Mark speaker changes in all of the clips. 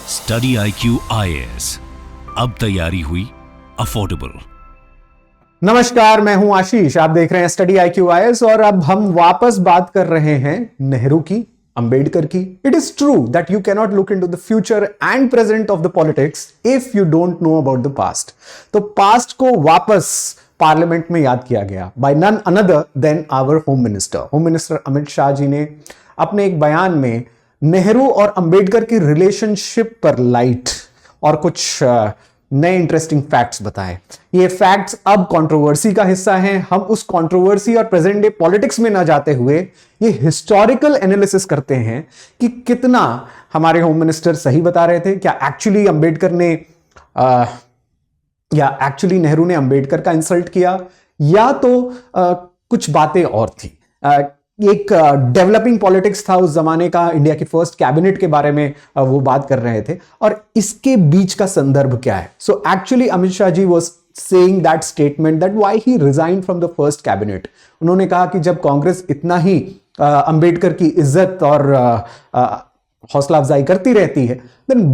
Speaker 1: Study IQ IAS, अब तैयारी हुई अफोर्डेबल।
Speaker 2: नमस्कार, मैं हूं आशीष। आप देख रहे हैं स्टडी IQ IAS और अब हम वापस बात कर रहे हैं नेहरू की, अंबेडकर की। It is true that you cannot look into the future and present of the politics if you don't know about the past. तो पास्ट को वापस पार्लियामेंट में याद किया गया by none other than our home minister Amit Shah ji ने अपने एक बयान में नेहरू और अंबेडकर की रिलेशनशिप पर लाइट और कुछ नए इंटरेस्टिंग फैक्ट्स बताए। ये फैक्ट्स अब कंट्रोवर्सी का हिस्सा हैं। हम उस कंट्रोवर्सी और प्रेजेंट डे पॉलिटिक्स में ना जाते हुए ये हिस्टोरिकल एनालिसिस करते हैं कि कितना हमारे होम मिनिस्टर सही बता रहे थे। क्या एक्चुअली अंबेडकर ने या एक्चुअली नेहरू ने अंबेडकर का इंसल्ट किया, या तो कुछ बातें और थी। एक डेवलपिंग पॉलिटिक्स था उस जमाने का, इंडिया की फर्स्ट कैबिनेट के बारे में वो बात कर रहे थे, और इसके बीच का संदर्भ क्या है। So actually Amit Shah ji was saying that statement that why he resigned from the first cabinet. उन्होंने कहा कि जब कांग्रेस इतना ही अंबेडकर की इज्जत और हौसला अफजाई करती रहती है, then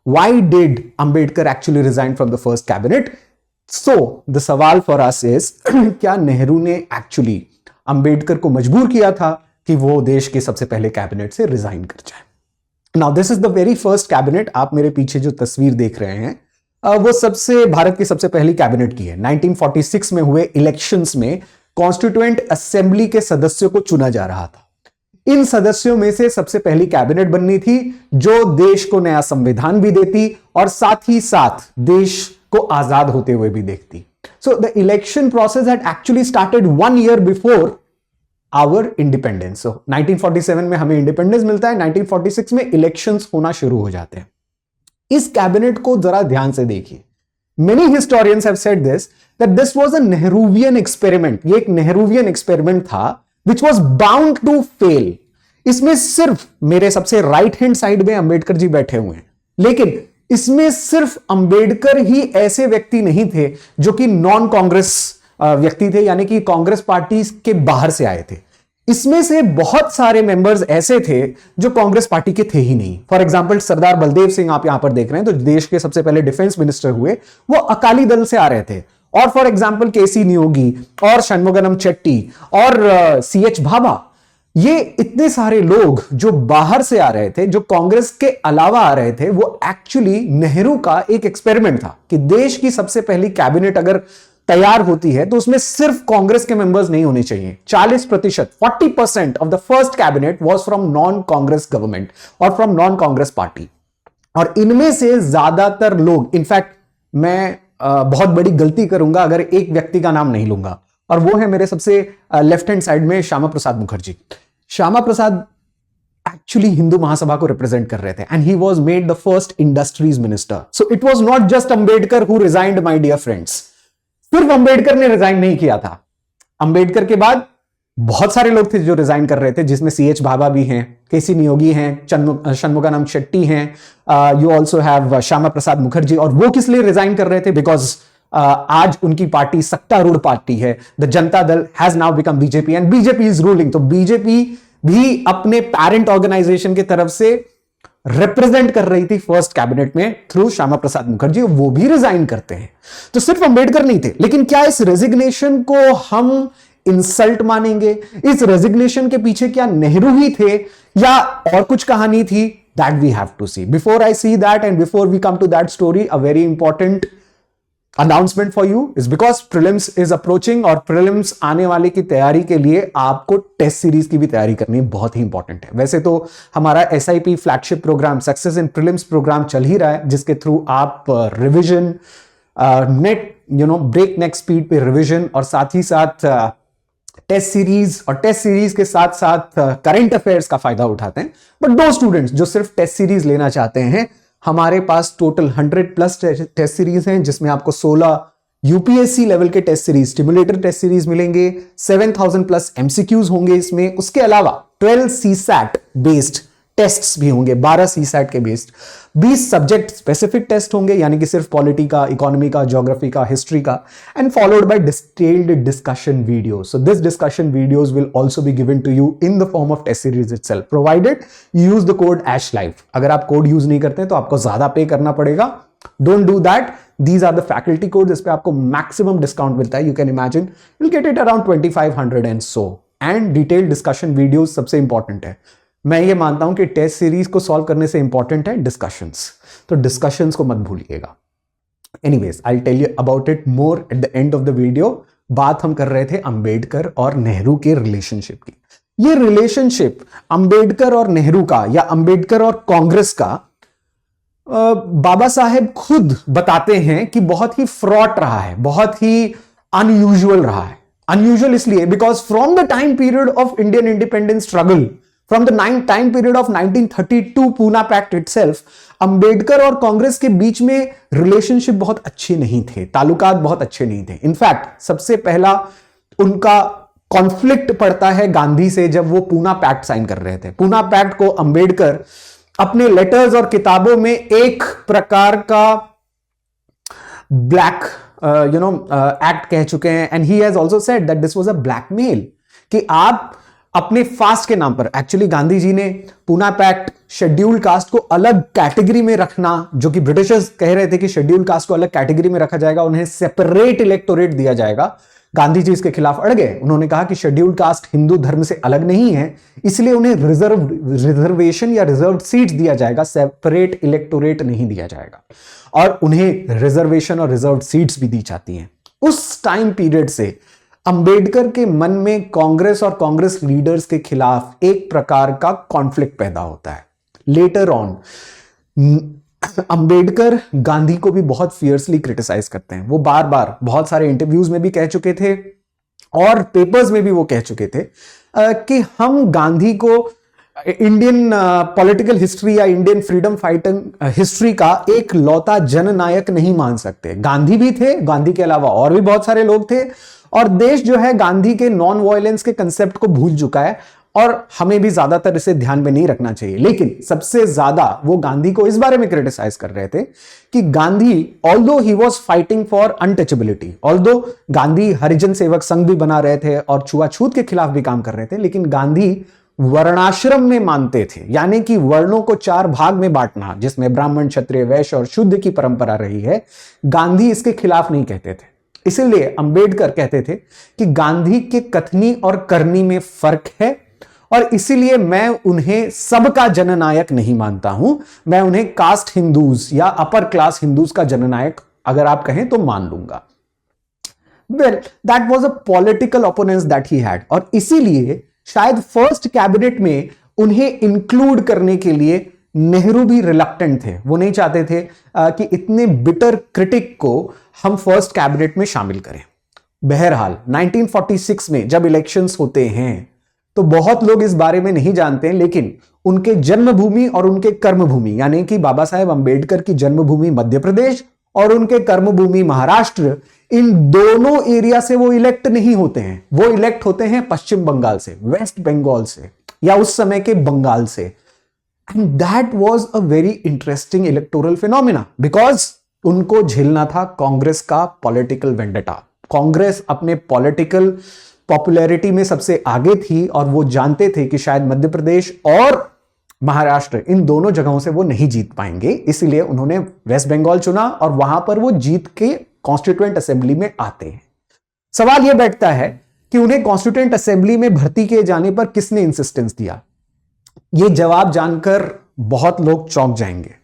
Speaker 2: why did Ambedkar actually resign from the first cabinet. So the सवाल फॉर अस इज क्या नेहरू ने एक्चुअली अंबेडकर को मजबूर किया था कि वो देश के सबसे पहले कैबिनेट से रिजाइन कर जाए। Now this is the very first cabinet. आप मेरे पीछे जो तस्वीर देख रहे हैं वो भारत की सबसे पहली कैबिनेट की है। 1946 में हुए इलेक्शंस में कॉन्स्टिट्यूएंट असेंबली के सदस्यों को चुना जा रहा था। इन सदस्यों में से सबसे पहली कैबिनेट बननी थी जो देश को नया संविधान भी देती और साथ ही साथ देश को आजाद होते हुए भी देखती। So the election process had actually started 1 year before our independence. So 1947 में हमें इंडिपेंडेंस मिलता है, 1946 में इलेक्शंस होना शुरू हो जाते हैं। इस कैबिनेट को जरा ध्यान से देखिए। Many historians have said that this was a Nehruvian experiment. ये एक नेहरूवियन एक्सपेरिमेंट था which was bound to fail. इसमें सिर्फ मेरे सबसे राइट हैंड साइड में अंबेडकर जी बैठे हुए हैं, लेकिन इसमें सिर्फ अंबेडकर ही ऐसे व्यक्ति नहीं थे जो कि नॉन कांग्रेस व्यक्ति थे, यानी कि कांग्रेस पार्टी के बाहर से आए थे। इसमें से बहुत सारे मेंबर्स ऐसे थे जो कांग्रेस पार्टी के थे ही नहीं। फॉर एग्जांपल सरदार बलदेव सिंह आप यहां पर देख रहे हैं, तो देश के सबसे पहले डिफेंस मिनिस्टर हुए, वो अकाली दल से आ रहे थे। और फॉर एग्जाम्पल केसी नियोगी और षणमुगम चेट्टी और CH भाभा, ये इतने सारे लोग जो बाहर से आ रहे थे, जो कांग्रेस के अलावा आ रहे थे, वो एक्चुअली नेहरू का एक एक्सपेरिमेंट था कि देश की सबसे पहली कैबिनेट अगर तैयार होती है तो उसमें सिर्फ कांग्रेस के मेंबर्स नहीं होने चाहिए। 40%, 40% of the first cabinet was from non Congress government और फ्रॉम नॉन कांग्रेस पार्टी। और इनमें से ज्यादातर लोग, इनफैक्ट मैं बहुत बड़ी गलती करूंगा अगर एक व्यक्ति का नाम नहीं लूंगा, और वो है मेरे सबसे लेफ्ट हैंड साइड में श्यामा प्रसाद मुखर्जी। श्यामा प्रसाद एक्चुअली हिंदू महासभा को रिप्रेजेंट कर रहे थे and he was made the first industries minister. So it was not just Ambedkar who resigned, my dear friends. सिर्फ अंबेडकर ने रिजाइन नहीं किया था। अंबेडकर के बाद बहुत सारे लोग थे जो रिजाइन कर रहे थे, जिसमें CH भाभा भी हैं, केसी नियोगी हैं, षणमुगम चेट्टी हैं, you also have Shyama Prasad Mukherjee. और वो किस लिए रिजाइन कर रहे थे? बिकॉज आज उनकी पार्टी सत्तारूढ़ पार्टी है। The Janata Dal has now become BJP and BJP is ruling. तो बीजेपी भी अपने पेरेंट ऑर्गेनाइजेशन की तरफ से रिप्रेजेंट कर रही थी फर्स्ट कैबिनेट में थ्रू श्यामा प्रसाद मुखर्जी, वो भी रिजाइन करते हैं। तो सिर्फ अंबेडकर नहीं थे, लेकिन क्या इस रेजिग्नेशन को हम इंसल्ट मानेंगे? इस रेजिग्नेशन के पीछे क्या नेहरू ही थे या और कुछ कहानी थी? That we have to see. Before I see that and before we come to that story, a very important announcement for you is because prelims is approaching, और प्रीलिम्स आने वाले की तैयारी के लिए आपको टेस्ट सीरीज की भी तैयारी करनी बहुत ही इंपॉर्टेंट है। वैसे तो हमारा SIP flagship programme success in prelims programme चल ही रहा है, जिसके थ्रू आप रिवीजन, ब्रेक नेक स्पीड पे रिवीजन और साथ ही साथ टेस्ट सीरीज, और टेस्ट सीरीज के साथ साथ करंट अफेयर्स का फायदा उठाते हैं। बट दो स्टूडेंट्स जो सिर्फ टेस्ट सीरीज लेना चाहते हैं, हमारे पास टोटल 100+ टेस्ट सीरीज हैं, जिसमें आपको 16 UPSC लेवल के test series, stimulator test series मिलेंगे, 7000+ MCQs होंगे इसमें। उसके अलावा 12 CSAT बेस्ड टेस्ट्स भी होंगे, 12 सीसैट के बेस्ड, 20 सब्जेक्ट स्पेसिफिक टेस्ट होंगे, यानी कि सिर्फ पॉलिटी का, इकोनॉमी का, ज्योग्राफी का, हिस्ट्री का, and followed by detailed discussion videos. So this discussion videos will also be given to you in the form of test series itself, provided you use the code ASHLive. अगर आप code use नहीं करते तो आपको ज्यादा पे करना पड़ेगा. Don't do that. These are the faculty codes. इस पे आपको मैक्सिमम डिस्काउंट मिलता है. You can imagine you'll get it around 2500 and so. And detailed discussion videos सबसे इंपॉर्टेंट है. मैं ये मानता हूं कि टेस्ट सीरीज को सॉल्व करने से इंपॉर्टेंट है डिस्कशंस, तो डिस्कशंस को मत भूलिएगा. Anyways, I tell you about it more at the end of the video. बात हम कर रहे थे अंबेडकर और नेहरू के रिलेशनशिप की. ये रिलेशनशिप अंबेडकर और नेहरू का या अंबेडकर और कांग्रेस का बाबा साहेब खुद बताते हैं कि बहुत ही फ्रॉड रहा है, बहुत ही अनयूजुअल रहा है. अनयूजुअल इसलिए because from the time period of Indian independence struggle, from the time period of 1932 Poona pact itself, Ambedkar और कांग्रेस के बीच में रिलेशनशिप बहुत अच्छे नहीं थे, ताल्लुकात बहुत अच्छे नहीं थे. इनफैक्ट सबसे पहला उनका कॉन्फ्लिक्ट पड़ता है गांधी से जब वो पूना पैक्ट साइन कर रहे थे. पूना पैक्ट को अंबेडकर अपने लेटर्स और किताबों में एक प्रकार का ब्लैक एक्ट कह चुके हैं. And he has also said that this was a blackmail, कि आप अपने फास्ट के नाम पर, एक्चुअली गांधी जी ने पूना पैक्ट शेड्यूल्ड कास्ट को अलग कैटेगरी में रखना, जो कि ब्रिटिशर्स कह रहे थे कि शेड्यूल्ड कास्ट को अलग कैटेगरी में रखा जाएगा, उन्हें सेपरेट इलेक्टोरेट दिया जाएगा. गांधी जी इसके खिलाफ अड़ गए. उन्होंने कहा कि शेड्यूल्ड कास्ट हिंदू धर्म से अलग नहीं है, इसलिए उन्हें रिजर्वेशन या रिजर्व सीट्स दिया जाएगा, सेपरेट इलेक्टोरेट नहीं दिया जाएगा. और उन्हें रिजर्वेशन और रिजर्व सीट्स भी दी जाती हैं. उस टाइम पीरियड से अंबेडकर के मन में कांग्रेस और कांग्रेस लीडर्स के खिलाफ एक प्रकार का कॉन्फ्लिक्ट पैदा होता है. लेटर ऑन अंबेडकर गांधी को भी बहुत फियर्सली क्रिटिसाइज करते हैं. वो बार बार बहुत सारे इंटरव्यूज में भी कह चुके थे और पेपर्स में भी वो कह चुके थे कि हम गांधी को इंडियन पॉलिटिकल हिस्ट्री या इंडियन फ्रीडम फाइटिंग हिस्ट्री का एक लौता जननायक नहीं मान सकते. गांधी भी थे, गांधी के अलावा और भी बहुत सारे लोग थे, और देश जो है गांधी के नॉन वायलेंस के कंसेप्ट को भूल चुका है, और हमें भी ज्यादातर इसे ध्यान में नहीं रखना चाहिए. लेकिन सबसे ज्यादा वो गांधी को इस बारे में क्रिटिसाइज कर रहे थे कि Gandhi, although he was fighting for untouchability, although Gandhi Harijan Sevak Sangh भी बना रहे थे और छुआछूत के खिलाफ भी काम कर रहे थे, लेकिन गांधी वर्णाश्रम में मानते थे, यानी कि वर्णों को 4 भाग में बांटना, जिसमें ब्राह्मण, क्षत्रिय, वैश्य और शूद्र की परंपरा रही है. गांधी इसके खिलाफ नहीं कहते थे. इसीलिए अंबेडकर कहते थे कि गांधी के कथनी और करनी में फर्क है, और इसीलिए मैं उन्हें सबका जननायक नहीं मानता हूं, मैं उन्हें कास्ट हिंदूज या अपर क्लास हिंदूज का जननायक अगर आप कहें तो मान लूंगा. Well, that was a political opponents that he had, और इसीलिए शायद फर्स्ट कैबिनेट में उन्हें इंक्लूड करने के लिए नेहरू भी रिलक्टेंट थे. वो नहीं चाहते थे कि इतने बिटर क्रिटिक को हम फर्स्ट कैबिनेट में शामिल करें. बहरहाल 1946 में जब इलेक्शंस होते हैं तो बहुत लोग इस बारे में नहीं जानते हैं, लेकिन उनके जन्मभूमि और उनके कर्मभूमि, यानी कि बाबा साहेब अंबेडकर की जन्मभूमि मध्य प्रदेश और उनके कर्मभूमि महाराष्ट्र, इन दोनों एरिया से वो इलेक्ट नहीं होते हैं. वो इलेक्ट होते हैं पश्चिम बंगाल से, वेस्ट बंगाल से, या उस समय के बंगाल से. And that was a very interesting electoral phenomena, because उनको झेलना था कांग्रेस का पॉलिटिकल वेंडेटा. कांग्रेस अपने पॉलिटिकल पॉपुलैरिटी में सबसे आगे थी, और वो जानते थे कि शायद मध्य प्रदेश और महाराष्ट्र, इन दोनों जगहों से वो नहीं जीत पाएंगे. इसीलिए उन्होंने वेस्ट बंगाल चुना, और वहां पर वो जीत के कॉन्स्टिट्यूएंट असेंबली में आते हैं. सवाल यह बैठता है कि उन्हें कॉन्स्टिट्यूएंट असेंबली में भर्ती किए जाने पर किसने इंसिस्टेंस दिया. यह जवाब जानकर बहुत लोग चौंक जाएंगे,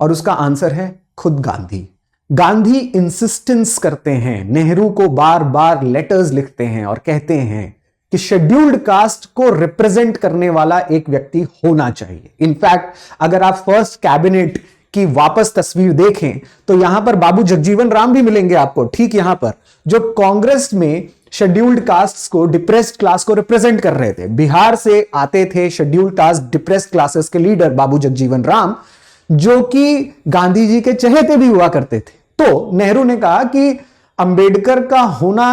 Speaker 2: और उसका आंसर है खुद गांधी. गांधी इंसिस्टेंस करते हैं, नेहरू को बार बार लेटर्स लिखते हैं और कहते हैं कि शेड्यूल्ड कास्ट को रिप्रेजेंट करने वाला एक व्यक्ति होना चाहिए. इनफैक्ट अगर आप फर्स्ट कैबिनेट की वापस तस्वीर देखें तो यहां पर बाबू जगजीवन राम भी मिलेंगे आपको, ठीक यहां पर, जो कांग्रेस में शेड्यूल्ड कास्ट को, डिप्रेस्ड क्लास को रिप्रेजेंट कर रहे थे. बिहार से आते थे शेड्यूल्ड कास्ट डिप्रेस्ड क्लासेस के लीडर बाबू जगजीवन राम, जो कि गांधी जी के चहेते भी हुआ करते थे. तो नेहरू ने कहा कि अंबेडकर का होना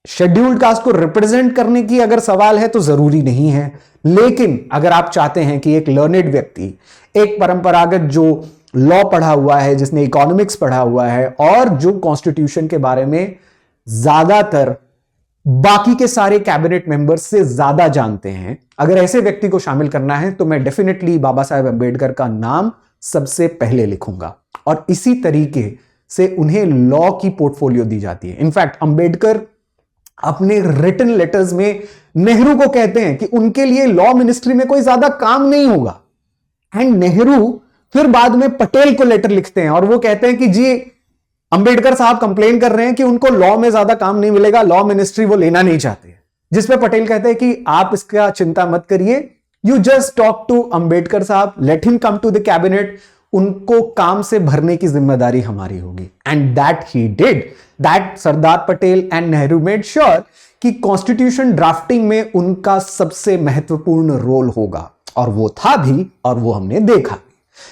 Speaker 2: शेड्यूल्ड कास्ट को रिप्रेजेंट करने की अगर सवाल है तो जरूरी नहीं है. लेकिन अगर आप चाहते हैं कि एक लर्नेड व्यक्ति, एक परंपरागत जो लॉ पढ़ा हुआ है, जिसने इकोनॉमिक्स पढ़ा हुआ है और जो कॉन्स्टिट्यूशन के बारे में ज्यादातर बाकी के सारे कैबिनेट मेंबर्स से ज्यादा जानते हैं, अगर ऐसे व्यक्ति को शामिल करना है तो मैं डेफिनेटली बाबा साहेब अंबेडकर का नाम सबसे पहले लिखूंगा। और इसी तरीके से उन्हें लॉ की पोर्टफोलियो दी जाती है। इनफैक्ट अंबेडकर अपने रिटन लेटर्स में नेहरू को कहते हैं कि उनके लिए लॉ मिनिस्ट्री में कोई ज्यादा काम नहीं होगा। एंड नेहरू फिर बाद में पटेल को लेटर लिखते हैं और वो कहते हैं कि जी अंबेडकर साहब कंप्लेन कर रहे हैं कि उनको लॉ में ज्यादा काम नहीं मिलेगा, लॉ मिनिस्ट्री वो लेना नहीं चाहते। जिस पे पटेल कहते हैं कि आप इसका चिंता मत करिए, you just talk to Ambedkar Sahab, let him come to the cabinet, उनको काम से भरने की जिम्मेदारी हमारी होगी। And that he did, that Sardar Patel and Nehru made sure कि कॉन्स्टिट्यूशन ड्राफ्टिंग में उनका सबसे महत्वपूर्ण रोल होगा, और वो था भी और वो हमने देखा।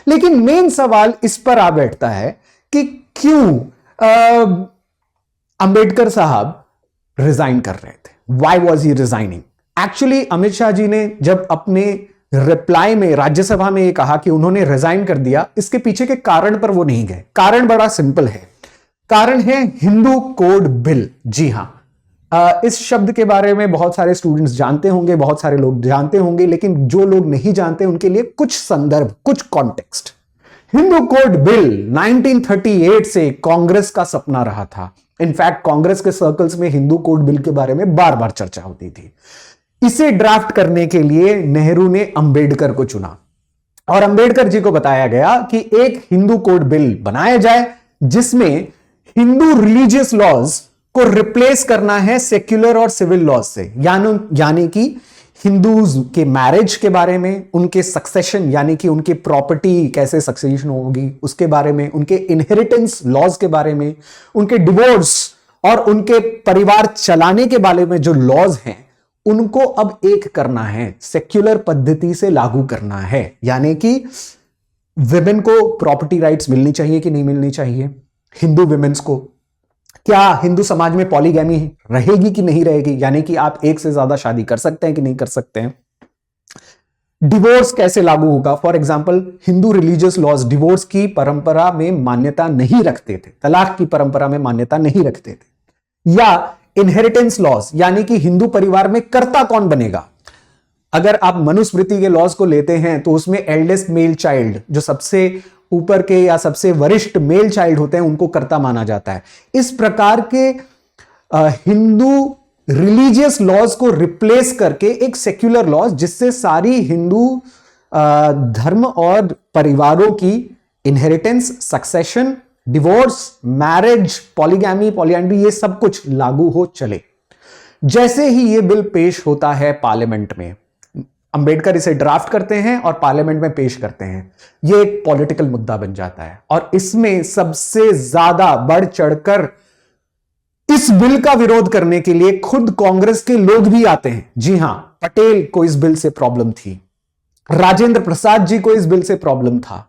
Speaker 2: लेकिन मेन सवाल इस पर आ बैठता है कि क्यों अंबेडकर साहब रिजाइन कर रहे थे, why was he resigning. Actually Amit Shah ji ने जब अपने रिप्लाई में राज्यसभा में ये कहा कि उन्होंने रिजाइन कर दिया, इसके पीछे के कारण पर वो नहीं गए। कारण बड़ा सिंपल है, कारण है हिंदू कोड बिल। जी हां, इस शब्द के बारे में बहुत सारे स्टूडेंट्स जानते होंगे, बहुत सारे लोग जानते होंगे, लेकिन जो लोग नहीं जानते उनके लिए कुछ संदर्भ, कुछ कॉन्टेक्स्ट। हिंदू कोड बिल 1938 से कांग्रेस का सपना रहा था। इनफैक्ट कांग्रेस के सर्कल्स में हिंदू कोड बिल के बारे में बार बार चर्चा होती थी। इसे ड्राफ्ट करने के लिए नेहरू ने अंबेडकर को चुना और अंबेडकर जी को बताया गया कि एक हिंदू कोड बिल बनाया जाए जिसमें हिंदू रिलीजियस लॉज को रिप्लेस करना है सेक्युलर और सिविल लॉज से, यानी कि हिंदूज के मैरिज के बारे में, उनके सक्सेशन यानी कि उनकी प्रॉपर्टी कैसे सक्सेशन होगी उसके बारे में, उनके इनहेरिटेंस लॉज के बारे में, उनके डिवोर्स और उनके परिवार चलाने के बारे में जो लॉज हैं उनको अब एक करना है, सेक्युलर पद्धति से लागू करना है। यानी कि विमेन को प्रॉपर्टी राइट्स मिलनी चाहिए कि नहीं मिलनी चाहिए, हिंदू विमेन्स को, क्या हिंदू समाज में पॉलीगैमी रहेगी कि नहीं रहेगी, यानी कि आप एक से ज्यादा शादी कर सकते हैं कि नहीं कर सकते हैं, डिवोर्स कैसे लागू होगा। For example Hindu religious laws divorce की परंपरा में मान्यता नहीं रखते थे, तलाक की परंपरा में मान्यता नहीं रखते थे। या इनहेरिटेंस लॉज, यानी कि हिंदू परिवार में कर्ता कौन बनेगा। अगर आप मनुस्मृति के लॉज को लेते हैं तो उसमें एल्डेस्ट मेल चाइल्ड, जो सबसे ऊपर के या सबसे वरिष्ठ मेल चाइल्ड होते हैं, उनको कर्ता माना जाता है। इस प्रकार के हिंदू रिलीजियस लॉज को रिप्लेस करके एक सेक्युलर लॉज, जिससे सारी हिंदू धर्म और परिवारों की inheritance, succession, divorce, marriage, polygamy, polyandry, ये सब कुछ लागू हो चले। जैसे ही ये बिल पेश होता है पार्लियामेंट में, अंबेडकर इसे ड्राफ्ट करते हैं और पार्लियामेंट में पेश करते हैं, ये एक पॉलिटिकल मुद्दा बन जाता है। और इसमें सबसे ज्यादा बढ़ चढ़कर इस बिल का विरोध करने के लिए खुद कांग्रेस के लोग भी आते हैं। जी हां, पटेल को इस बिल से प्रॉब्लम थी, राजेंद्र प्रसाद जी को इस बिल से प्रॉब्लम था,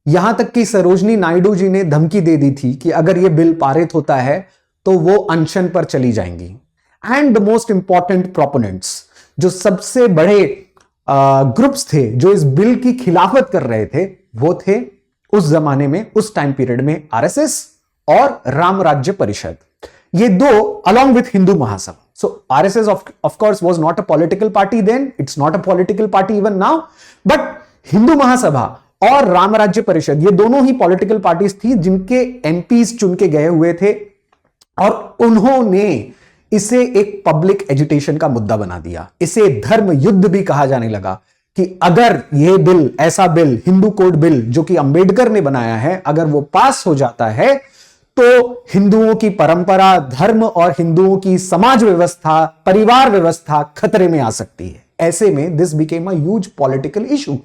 Speaker 2: यहां तक कि सरोजनी नायडू जी ने धमकी दे दी थी कि अगर यह बिल पारित होता है तो वो अनशन पर चली जाएंगी। And the most important proponents, जो सबसे बड़े ग्रुप्स थे जो इस बिल की खिलाफत कर रहे थे, वो थे उस जमाने में, उस टाइम पीरियड में आरएसएस और राम राज्य परिषद। ये दो along with Hindu Mahasabha. So RSS of course was not a political party then, it's not a political party even now, but Hindu Mahasabha और राम राज्य परिषद, ये दोनों ही पॉलिटिकल पार्टीज थी जिनके एमपीज चुन के गए हुए थे, और उन्होंने इसे एक पब्लिक एजुटेशन का मुद्दा बना दिया। इसे धर्म युद्ध भी कहा जाने लगा कि अगर यह बिल, ऐसा बिल, हिंदू कोड बिल जो कि अंबेडकर ने बनाया है, अगर वो पास हो जाता है तो हिंदुओं की परंपरा, धर्म और हिंदुओं की समाज व्यवस्था, परिवार व्यवस्था खतरे में आ सकती है। ऐसे में this became a huge political issue.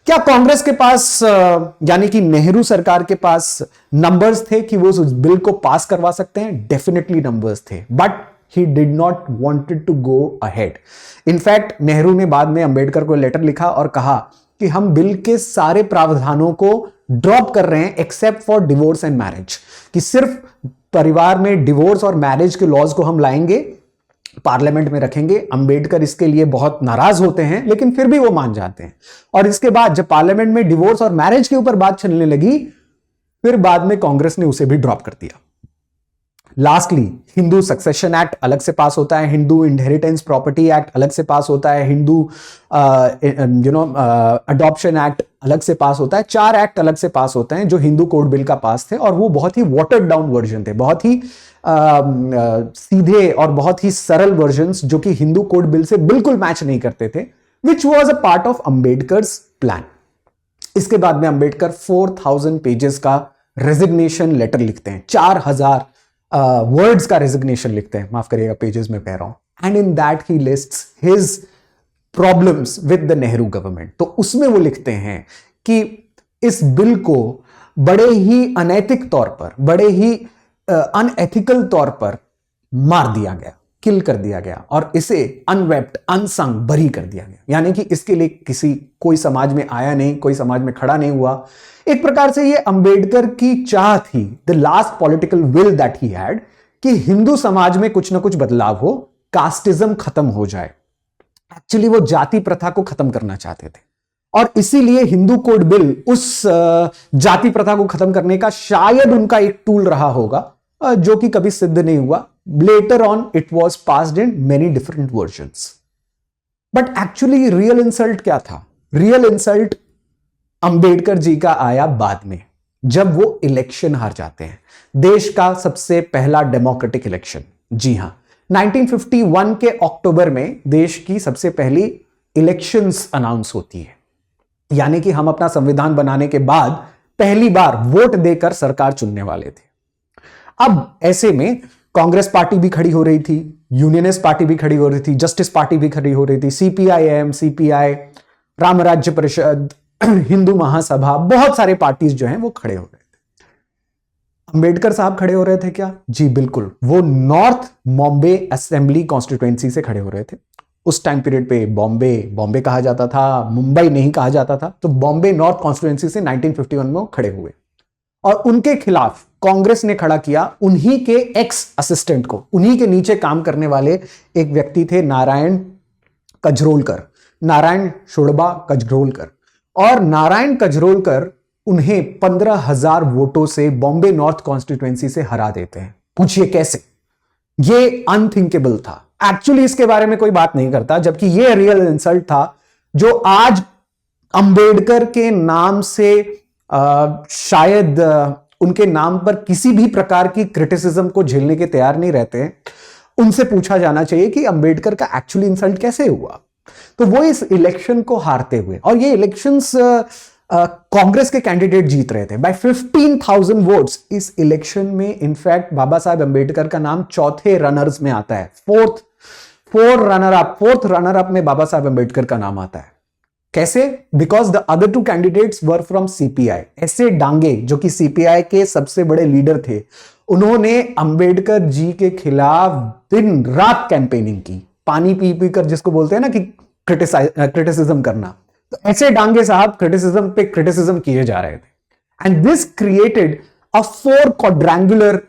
Speaker 2: क्या कांग्रेस के पास यानी कि नेहरू सरकार के पास नंबर्स थे कि वो उस बिल को पास करवा सकते हैं? डेफिनेटली नंबर्स थे, but he did not wanted to go ahead. In fact Nehru ने बाद में अंबेडकर को लेटर लिखा और कहा कि हम बिल के सारे प्रावधानों को ड्रॉप कर रहे हैं except for divorce and marriage, कि सिर्फ परिवार में डिवोर्स और मैरिज के लॉज को हम लाएंगे पार्लियामेंट में रखेंगे। अंबेडकर इसके लिए बहुत नाराज होते हैं, लेकिन फिर भी वो मान जाते हैं। और इसके बाद जब पार्लियामेंट में डिवोर्स और मैरिज के ऊपर बात चलने लगी, फिर बाद में कांग्रेस ने उसे भी ड्रॉप कर दिया। लास्टली हिंदू सक्सेशन एक्ट अलग से पास होता है, हिंदू इनहेरिटेंस प्रॉपर्टी एक्ट अलग से पास होता है, हिंदू अडॉप्शन एक्ट अलग से पास होता है। 4 एक्ट अलग से पास होते हैं जो हिंदू कोड बिल का पास थे, और वो बहुत ही वाटर्ड डाउन वर्जन थे, बहुत ही सीधे और बहुत ही सरल वर्जन्स जो कि हिंदू कोड बिल से बिल्कुल मैच नहीं करते थे, which was a part of Ambedkar's plan. इसके बाद में अंबेडकर 4000 पेजेस का रेजिग्नेशन लेटर लिखते हैं, 4000 वर्ड्स का रेजिग्नेशन लिखते हैं, माफ करिएगा पेजेस में कह रहा हूं। And in that he lists his problems with the Nehru government. तो उसमें वो लिखते हैं कि इस बिल को बड़े ही अनैतिक तौर पर, बड़े ही अनएथिकल तौर पर मार दिया गया, किल कर दिया गया, और इसे अनवेप्ड अनसंग बरी कर दिया गया। यानी कि इसके लिए कोई समाज में आया नहीं, कोई समाज में खड़ा नहीं हुआ। एक प्रकार से ये अंबेडकर की चाह थी, the last political will that he had, कि हिंदू समाज में कुछ ना कुछ बदलाव हो, कास्टिज्म खत्म हो जाए। एक्चुअली वो जाति प्रथा को खत्म करना चाहते थे, और इसीलिए हिंदू कोड बिल उस जाति प्रथा को खत्म करने का शायद उनका एक टूल रहा होगा, जो कि कभी सिद्ध नहीं हुआ। Later on, it was passed in many different versions. But actually, real insult क्या था? Real insult अंबेडकर जी का आया बाद में, जब वो इलेक्शन हार जाते हैं, देश का सबसे पहला डेमोक्रेटिक इलेक्शन। जी हां, 1951 के अक्टूबर में देश की सबसे पहली इलेक्शंस अनाउंस होती है। यानी कि हम अपना संविधान बनाने के बाद पहली बार वोट देकर सरकार चुनने वाले थे। अब ऐसे में कांग्रेस पार्टी भी खड़ी हो रही थी, यूनियनिस्ट पार्टी भी खड़ी हो रही थी, जस्टिस पार्टी भी खड़ी हो रही थी, सीपीआईएम, सीपीआई, राम राज्य परिषद, हिंदू महासभा, बहुत सारे पार्टीज जो हैं वो खड़े हो रहे थे। अंबेडकर साहब खड़े हो रहे थे क्या? जी बिल्कुल, वो नॉर्थ बॉम्बे असेंबली कॉन्स्टिट्यूएंसी से खड़े हो रहे थे। उस टाइम पीरियड पे बॉम्बे कहा जाता था, मुंबई नहीं कहा जाता था, तो बॉम्बे नॉर्थ कॉन्स्टिट्यूएंसी से 1951 में वो खड़े हुए, और उनके खिलाफ कांग्रेस ने खड़ा किया उन्हीं के एक्स असिस्टेंट को, उन्हीं के नीचे काम करने वाले एक व्यक्ति थे, नारायण कजरोलकर, नारायण शोड़बा कजरोलकर। और नारायण कजरोलकर उन्हें 15,000 वोटों से बॉम्बे नॉर्थ कॉन्स्टिट्यूएंसी से हरा देते हैं। पूछिए कैसे? ये अनथिंकेबल था। एक्चुअली इसके बारे में कोई बात नहीं करता, जबकि ये रियल इंसल्ट था जो आज अंबेडकर के नाम से शायद उनके नाम पर किसी भी प्रकार की क्रिटिसिज्म को झेलने के तैयार नहीं रहते हैं। उनसे पूछा जाना चाहिए कि अंबेडकर का एक्चुअली इंसल्ट कैसे हुआ। तो वो इस इलेक्शन को हारते हुए, और ये इलेक्शंस कांग्रेस के कैंडिडेट जीत रहे थे बाय 15,000 वोट्स। इस इलेक्शन में इनफैक्ट बाबा साहब अंबेडकर का नाम चौथे रनर्स में आता है, फोर्थ रनर अप में बाबा साहब अंबेडकर का नाम आता है। कैसे? Because the other 2 candidates were from CPI. ऐसे डांगे जो कि सीपीआई के सबसे बड़े लीडर थे, उन्होंने अंबेडकर जी के खिलाफ दिन रात कैंपेनिंग की, पानी पी पी कर, जिसको बोलते हैं ना कि क्रिटिसिज्म करना। तो ऐसे डांगे साहब क्रिटिसिज्म पे क्रिटिसिज्म किए जा रहे थे। And this created a 4 quadrangular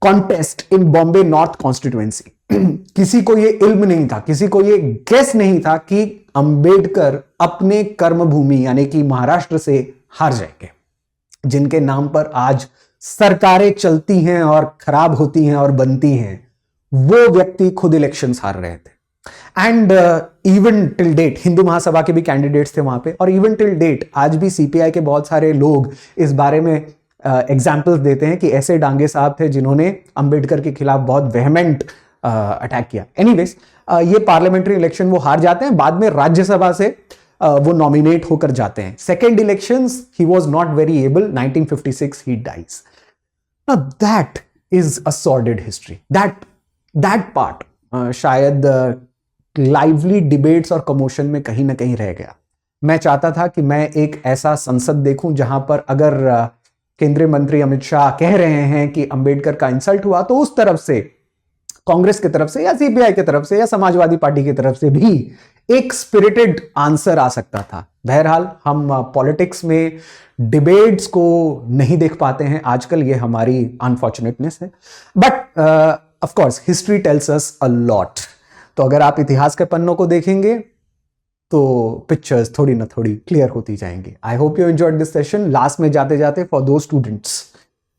Speaker 2: contest in Bombay north constituency. किसी को यह इल्म नहीं था, किसी को यह गेस नहीं था कि अंबेडकर अपने कर्मभूमि यानी कि महाराष्ट्र से हार जाएंगे, जिनके नाम पर आज सरकारें चलती हैं और खराब होती हैं और बनती हैं। वो व्यक्ति खुद इलेक्शंस हार रहे थे। And even till date Hindu Mahasabha के भी कैंडिडेट्स थे वहां पे, और इवन टिल डेट आज भी सीपीआई के बहुत सारे लोग इस बारे में एग्जाम्पल्स देते हैं कि ऐसे डांगे साहब थे जिन्होंने अंबेडकर के खिलाफ बहुत वेहमेंट अटैक किया। एनीवेज, ये पार्लियामेंट्री इलेक्शन वो हार जाते हैं, बाद में राज्यसभा से वो नॉमिनेट होकर जाते हैं। Second elections he was not very able, 1956 he dies. Now that is a sordid history. That part शायद लाइवली डिबेट्स और कमोशन में कहीं ना कहीं रह गया। मैं चाहता था कि मैं एक ऐसा संसद देखूं जहां पर अगर केंद्रीय मंत्री अमित शाह कह रहे हैं कि अंबेडकर का इंसल्ट हुआ, तो उस तरफ से, कांग्रेस की तरफ से या सीपीआई की तरफ से या समाजवादी पार्टी की तरफ से भी एक स्पिरिटेड आंसर आ सकता था। बहरहाल हम पॉलिटिक्स में डिबेट्स को नहीं देख पाते हैं आजकल, ये हमारी अनफॉर्चुनेटनेस है। But of course history tells us a lot. तो अगर आप इतिहास के पन्नों को देखेंगे तो पिक्चर्स थोड़ी ना थोड़ी क्लियर होती जाएंगी। I hope you enjoyed this session. Last में जाते जाते फॉर दो स्टूडेंट्स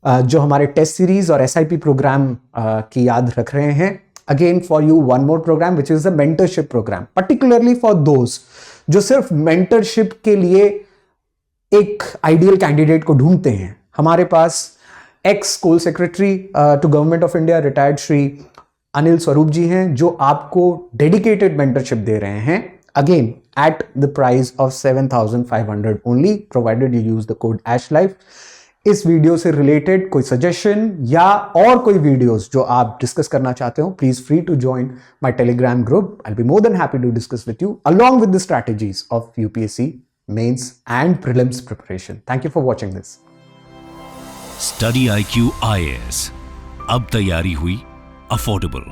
Speaker 2: जो हमारे टेस्ट सीरीज और SIP प्रोग्राम की याद रख रहे हैं, again for you one more programme which is the mentorship programme, particularly for those जो सिर्फ मेंटरशिप के लिए एक आइडियल कैंडिडेट को ढूंढते हैं। हमारे पास ex school secretary to government of India retired Shri Anil Swaroop ji हैं, जो आपको डेडिकेटेड मेंटरशिप दे रहे हैं, again at the price of 7,500 only, provided you use the code ASHLIFE। इस वीडियो से रिलेटेड कोई सजेशन या और कोई वीडियोस जो आप डिस्कस करना चाहते हो, please free to join my Telegram group. I will be more than happy to discuss with you along with the strategies of UPSC mains and prelims preparation. Thank you for watching this.
Speaker 1: Study IQ IAS, अब तैयारी हुई affordable.